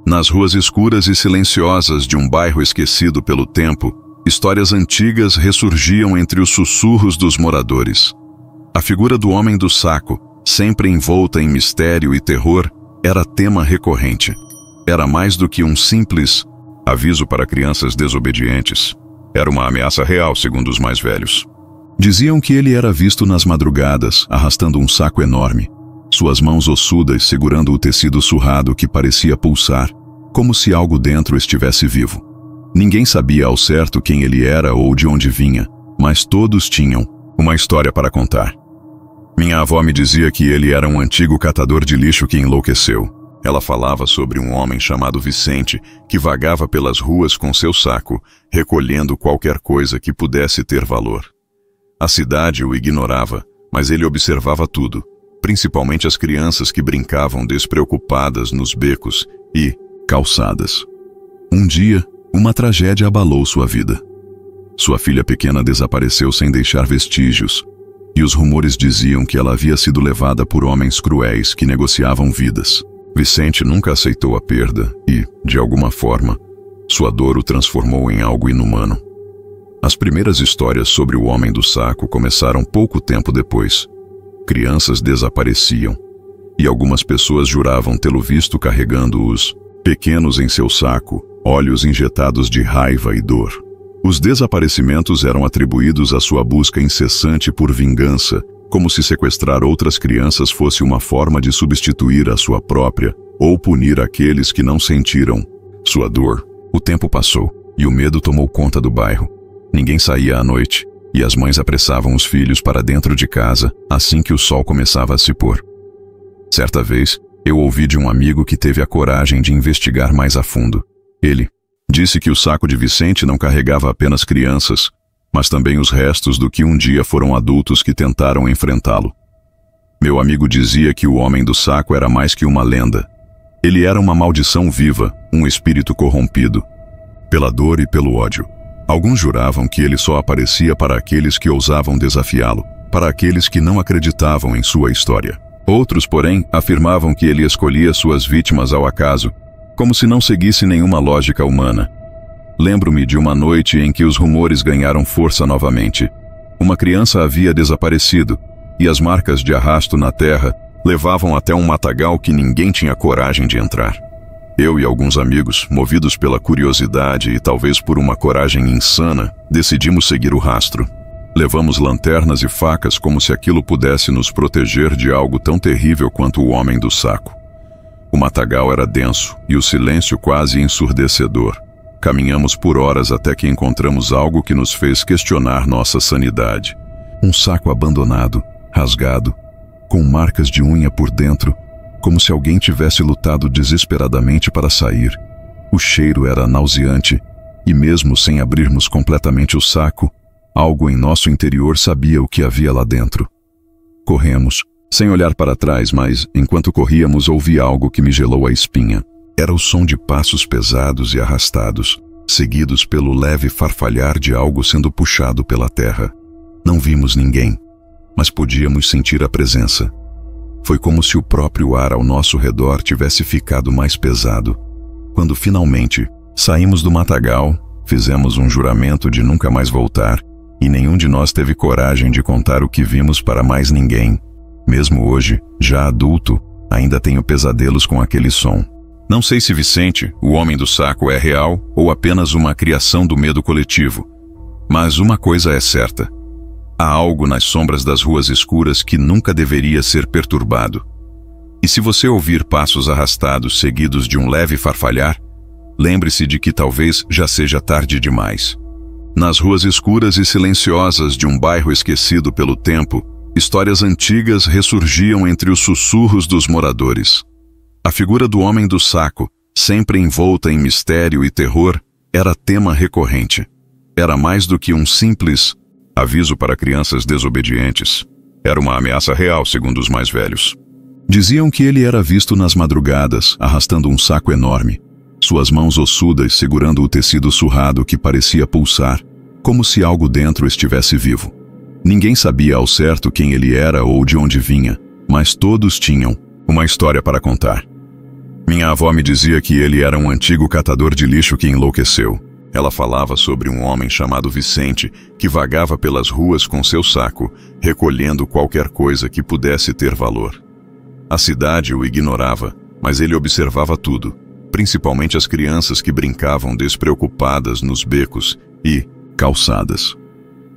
Nas ruas escuras e silenciosas de um bairro esquecido pelo tempo, histórias antigas ressurgiam entre os sussurros dos moradores. A figura do homem do saco, sempre envolta em mistério e terror, era tema recorrente. Era mais do que um simples aviso para crianças desobedientes. Era uma ameaça real, segundo os mais velhos. Diziam que ele era visto nas madrugadas, arrastando um saco enorme, suas mãos ossudas segurando o tecido surrado que parecia pulsar, como se algo dentro estivesse vivo. Ninguém sabia ao certo quem ele era ou de onde vinha, mas todos tinham uma história para contar. Minha avó me dizia que ele era um antigo catador de lixo que enlouqueceu. Ela falava sobre um homem chamado Vicente, que vagava pelas ruas com seu saco, recolhendo qualquer coisa que pudesse ter valor. A cidade o ignorava, mas ele observava tudo, principalmente as crianças que brincavam despreocupadas nos becos e calçadas. Um dia, uma tragédia abalou sua vida. Sua filha pequena desapareceu sem deixar vestígios, e os rumores diziam que ela havia sido levada por homens cruéis que negociavam vidas. Vicente nunca aceitou a perda e, de alguma forma, sua dor o transformou em algo inumano. As primeiras histórias sobre o homem do saco começaram pouco tempo depois. Crianças desapareciam, e algumas pessoas juravam tê-lo visto carregando os pequenos em seu saco, olhos injetados de raiva e dor. Os desaparecimentos eram atribuídos à sua busca incessante por vingança, como se sequestrar outras crianças fosse uma forma de substituir a sua própria ou punir aqueles que não sentiram sua dor. O tempo passou e o medo tomou conta do bairro. Ninguém saía à noite e as mães apressavam os filhos para dentro de casa assim que o sol começava a se pôr. Certa vez, eu ouvi de um amigo que teve a coragem de investigar mais a fundo. Ele disse que o saco de Vicente não carregava apenas crianças, mas também os restos do que um dia foram adultos que tentaram enfrentá-lo. Meu amigo dizia que o homem do saco era mais que uma lenda. Ele era uma maldição viva, um espírito corrompido, pela dor e pelo ódio. Alguns juravam que ele só aparecia para aqueles que ousavam desafiá-lo, para aqueles que não acreditavam em sua história. Outros, porém, afirmavam que ele escolhia suas vítimas ao acaso, como se não seguisse nenhuma lógica humana. Lembro-me de uma noite em que os rumores ganharam força novamente. Uma criança havia desaparecido, e as marcas de arrasto na terra levavam até um matagal que ninguém tinha coragem de entrar. Eu e alguns amigos, movidos pela curiosidade e talvez por uma coragem insana, decidimos seguir o rastro. Levamos lanternas e facas como se aquilo pudesse nos proteger de algo tão terrível quanto o homem do saco. O matagal era denso e o silêncio quase ensurdecedor. Caminhamos por horas até que encontramos algo que nos fez questionar nossa sanidade. Um saco abandonado, rasgado, com marcas de unha por dentro, como se alguém tivesse lutado desesperadamente para sair. O cheiro era nauseante, e mesmo sem abrirmos completamente o saco, algo em nosso interior sabia o que havia lá dentro. Corremos, sem olhar para trás, mas, enquanto corríamos, ouvi algo que me gelou a espinha. Era o som de passos pesados e arrastados, seguidos pelo leve farfalhar de algo sendo puxado pela terra. Não vimos ninguém, mas podíamos sentir a presença. Foi como se o próprio ar ao nosso redor tivesse ficado mais pesado. Quando finalmente saímos do matagal, fizemos um juramento de nunca mais voltar, e nenhum de nós teve coragem de contar o que vimos para mais ninguém. Mesmo hoje, já adulto, ainda tenho pesadelos com aquele som. Não sei se Vicente, o homem do saco, é real ou apenas uma criação do medo coletivo. Mas uma coisa é certa. Há algo nas sombras das ruas escuras que nunca deveria ser perturbado. E se você ouvir passos arrastados seguidos de um leve farfalhar, lembre-se de que talvez já seja tarde demais. Nas ruas escuras e silenciosas de um bairro esquecido pelo tempo, histórias antigas ressurgiam entre os sussurros dos moradores. A figura do homem do saco, sempre envolta em mistério e terror, era tema recorrente. Era mais do que um simples aviso para crianças desobedientes. Era uma ameaça real, segundo os mais velhos. Diziam que ele era visto nas madrugadas, arrastando um saco enorme, suas mãos ossudas segurando o tecido surrado que parecia pulsar, como se algo dentro estivesse vivo. Ninguém sabia ao certo quem ele era ou de onde vinha, mas todos tinham uma história para contar. Minha avó me dizia que ele era um antigo catador de lixo que enlouqueceu. Ela falava sobre um homem chamado Vicente, que vagava pelas ruas com seu saco, recolhendo qualquer coisa que pudesse ter valor. A cidade o ignorava, mas ele observava tudo, principalmente as crianças que brincavam despreocupadas nos becos e calçadas.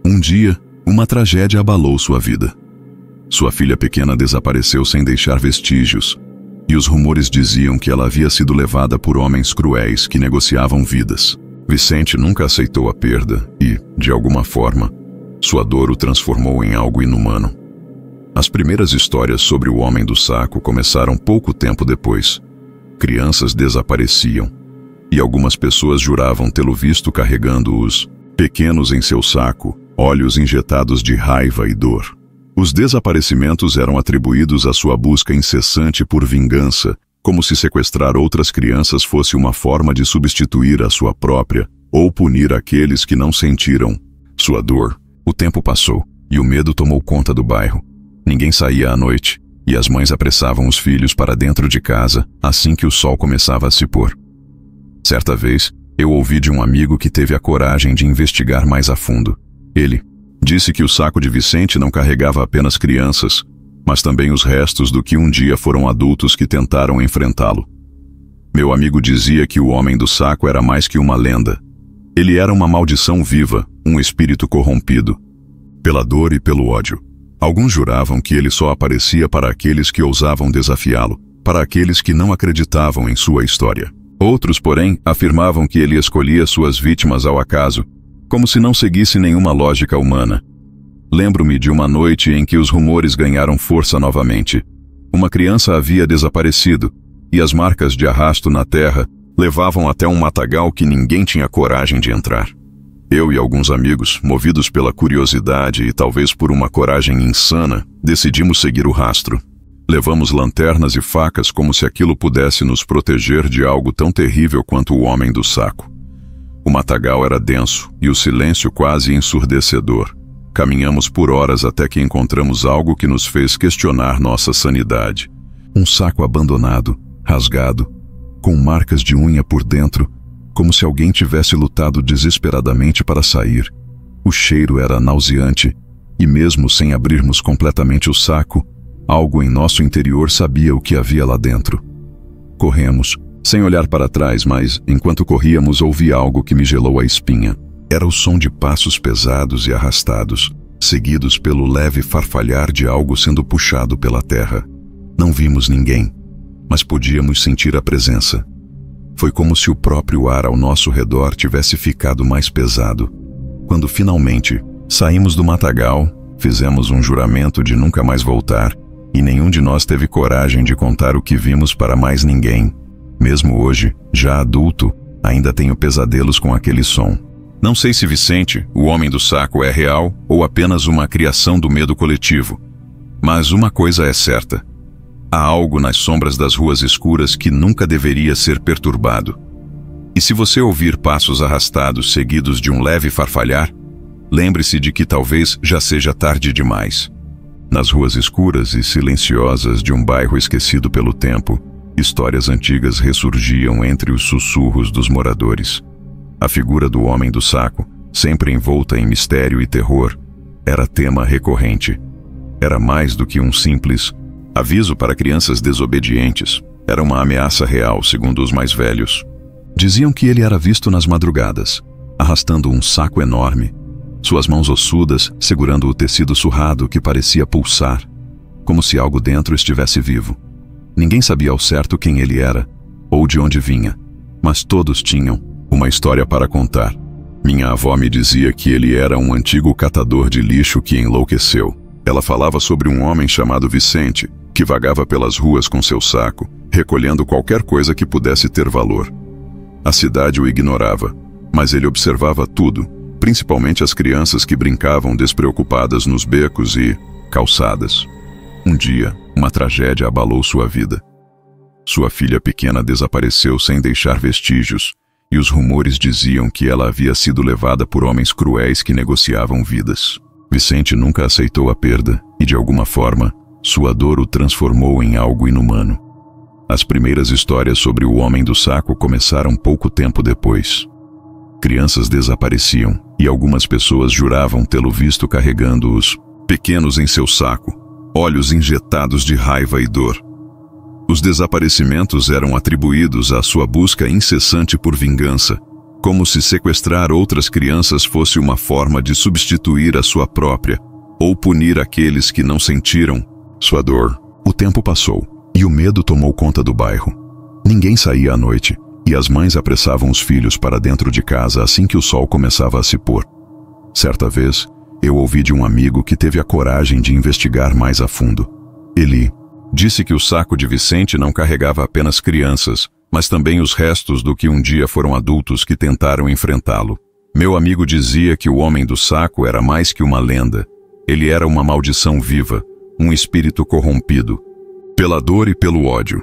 Um dia, uma tragédia abalou sua vida. Sua filha pequena desapareceu sem deixar vestígios, e os rumores diziam que ela havia sido levada por homens cruéis que negociavam vidas. Vicente nunca aceitou a perda e, de alguma forma, sua dor o transformou em algo inumano. As primeiras histórias sobre o homem do saco começaram pouco tempo depois. Crianças desapareciam, e algumas pessoas juravam tê-lo visto carregando os pequenos em seu saco, olhos injetados de raiva e dor. Os desaparecimentos eram atribuídos à sua busca incessante por vingança, como se sequestrar outras crianças fosse uma forma de substituir a sua própria ou punir aqueles que não sentiram sua dor. O tempo passou e o medo tomou conta do bairro. Ninguém saía à noite e as mães apressavam os filhos para dentro de casa assim que o sol começava a se pôr. Certa vez, eu ouvi de um amigo que teve a coragem de investigar mais a fundo. Ele disse que o saco de Vicente não carregava apenas crianças, mas também os restos do que um dia foram adultos que tentaram enfrentá-lo. Meu amigo dizia que o homem do saco era mais que uma lenda. Ele era uma maldição viva, um espírito corrompido, pela dor e pelo ódio. Alguns juravam que ele só aparecia para aqueles que ousavam desafiá-lo, para aqueles que não acreditavam em sua história. Outros, porém, afirmavam que ele escolhia suas vítimas ao acaso, como se não seguisse nenhuma lógica humana. Lembro-me de uma noite em que os rumores ganharam força novamente. Uma criança havia desaparecido, e as marcas de arrasto na terra levavam até um matagal que ninguém tinha coragem de entrar. Eu e alguns amigos, movidos pela curiosidade e talvez por uma coragem insana, decidimos seguir o rastro. Levamos lanternas e facas como se aquilo pudesse nos proteger de algo tão terrível quanto o homem do saco. O matagal era denso e o silêncio quase ensurdecedor. Caminhamos por horas até que encontramos algo que nos fez questionar nossa sanidade. Um saco abandonado, rasgado, com marcas de unha por dentro, como se alguém tivesse lutado desesperadamente para sair. O cheiro era nauseante, e mesmo sem abrirmos completamente o saco, algo em nosso interior sabia o que havia lá dentro. Corremos, sem olhar para trás, mas, enquanto corríamos, ouvi algo que me gelou a espinha. Era o som de passos pesados e arrastados, seguidos pelo leve farfalhar de algo sendo puxado pela terra. Não vimos ninguém, mas podíamos sentir a presença. Foi como se o próprio ar ao nosso redor tivesse ficado mais pesado. Quando finalmente saímos do matagal, fizemos um juramento de nunca mais voltar, e nenhum de nós teve coragem de contar o que vimos para mais ninguém. Mesmo hoje, já adulto, ainda tenho pesadelos com aquele som. Não sei se Vicente, o homem do saco, é real ou apenas uma criação do medo coletivo. Mas uma coisa é certa. Há algo nas sombras das ruas escuras que nunca deveria ser perturbado. E se você ouvir passos arrastados seguidos de um leve farfalhar, lembre-se de que talvez já seja tarde demais. Nas ruas escuras e silenciosas de um bairro esquecido pelo tempo, histórias antigas ressurgiam entre os sussurros dos moradores. A figura do homem do saco, sempre envolta em mistério e terror, era tema recorrente. Era mais do que um simples aviso para crianças desobedientes. Era uma ameaça real, segundo os mais velhos. Diziam que ele era visto nas madrugadas, arrastando um saco enorme, suas mãos ossudas segurando o tecido surrado que parecia pulsar, como se algo dentro estivesse vivo. Ninguém sabia ao certo quem ele era, ou de onde vinha, mas todos tinham uma história para contar. Minha avó me dizia que ele era um antigo catador de lixo que enlouqueceu. Ela falava sobre um homem chamado Vicente, que vagava pelas ruas com seu saco, recolhendo qualquer coisa que pudesse ter valor. A cidade o ignorava, mas ele observava tudo, principalmente as crianças que brincavam despreocupadas nos becos e calçadas. Um dia, uma tragédia abalou sua vida. Sua filha pequena desapareceu sem deixar vestígios, e os rumores diziam que ela havia sido levada por homens cruéis que negociavam vidas. Vicente nunca aceitou a perda e, de alguma forma, sua dor o transformou em algo inumano. As primeiras histórias sobre o homem do saco começaram pouco tempo depois. Crianças desapareciam e algumas pessoas juravam tê-lo visto carregando os pequenos em seu saco, olhos injetados de raiva e dor. Os desaparecimentos eram atribuídos à sua busca incessante por vingança, como se sequestrar outras crianças fosse uma forma de substituir a sua própria, ou punir aqueles que não sentiram sua dor. O tempo passou, e o medo tomou conta do bairro. Ninguém saía à noite, e as mães apressavam os filhos para dentro de casa assim que o sol começava a se pôr. Certa vez, eu ouvi de um amigo que teve a coragem de investigar mais a fundo. Ele disse que o saco de Vicente não carregava apenas crianças, mas também os restos do que um dia foram adultos que tentaram enfrentá-lo. Meu amigo dizia que o homem do saco era mais que uma lenda. Ele era uma maldição viva, um espírito corrompido, pela dor e pelo ódio.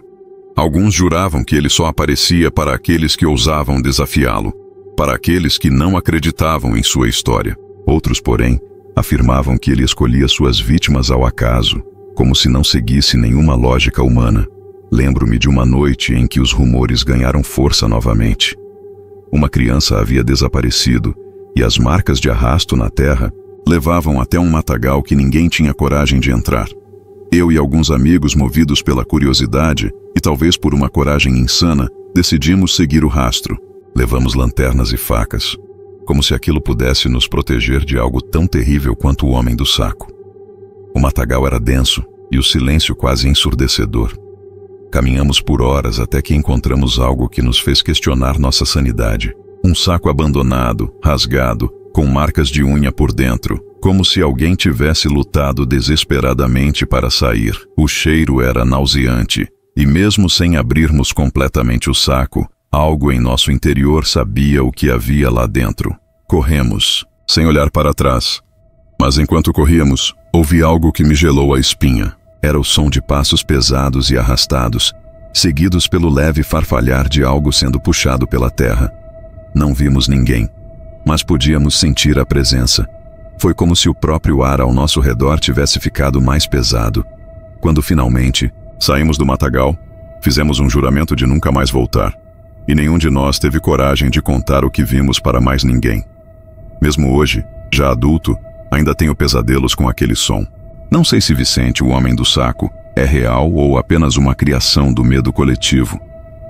Alguns juravam que ele só aparecia para aqueles que ousavam desafiá-lo, para aqueles que não acreditavam em sua história. Outros, porém, afirmavam que ele escolhia suas vítimas ao acaso, como se não seguisse nenhuma lógica humana. Lembro-me de uma noite em que os rumores ganharam força novamente. Uma criança havia desaparecido e as marcas de arrasto na terra levavam até um matagal que ninguém tinha coragem de entrar. Eu e alguns amigos, movidos pela curiosidade e talvez por uma coragem insana, decidimos seguir o rastro. Levamos lanternas e facas, como se aquilo pudesse nos proteger de algo tão terrível quanto o homem do saco. O matagal era denso e o silêncio quase ensurdecedor. Caminhamos por horas até que encontramos algo que nos fez questionar nossa sanidade. Um saco abandonado, rasgado, com marcas de unha por dentro, como se alguém tivesse lutado desesperadamente para sair. O cheiro era nauseante, e mesmo sem abrirmos completamente o saco, algo em nosso interior sabia o que havia lá dentro. Corremos, sem olhar para trás. Mas enquanto corríamos, ouvi algo que me gelou a espinha. Era o som de passos pesados e arrastados, seguidos pelo leve farfalhar de algo sendo puxado pela terra. Não vimos ninguém, mas podíamos sentir a presença. Foi como se o próprio ar ao nosso redor tivesse ficado mais pesado. Quando finalmente saímos do matagal, fizemos um juramento de nunca mais voltar, e nenhum de nós teve coragem de contar o que vimos para mais ninguém. Mesmo hoje, já adulto, ainda tenho pesadelos com aquele som. Não sei se Vicente, o homem do saco, é real ou apenas uma criação do medo coletivo.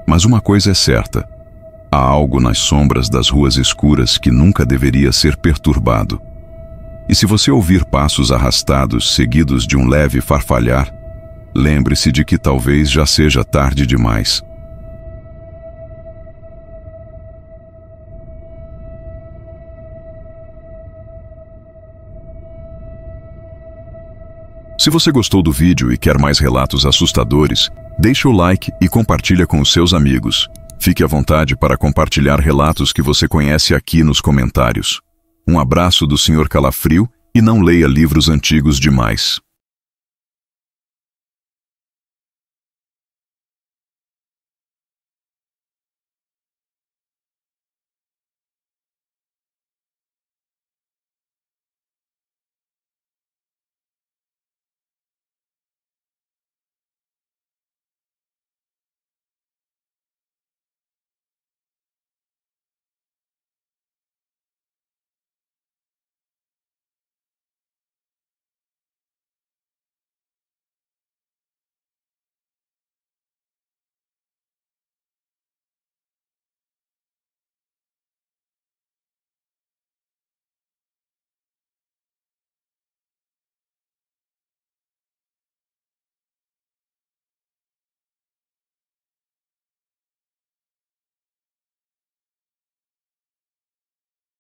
Mas uma coisa é certa: há algo nas sombras das ruas escuras que nunca deveria ser perturbado. E se você ouvir passos arrastados seguidos de um leve farfalhar, lembre-se de que talvez já seja tarde demais. Se você gostou do vídeo e quer mais relatos assustadores, deixe o like e compartilha com os seus amigos. Fique à vontade para compartilhar relatos que você conhece aqui nos comentários. Um abraço do Sr. Calafrio e não leia livros antigos demais.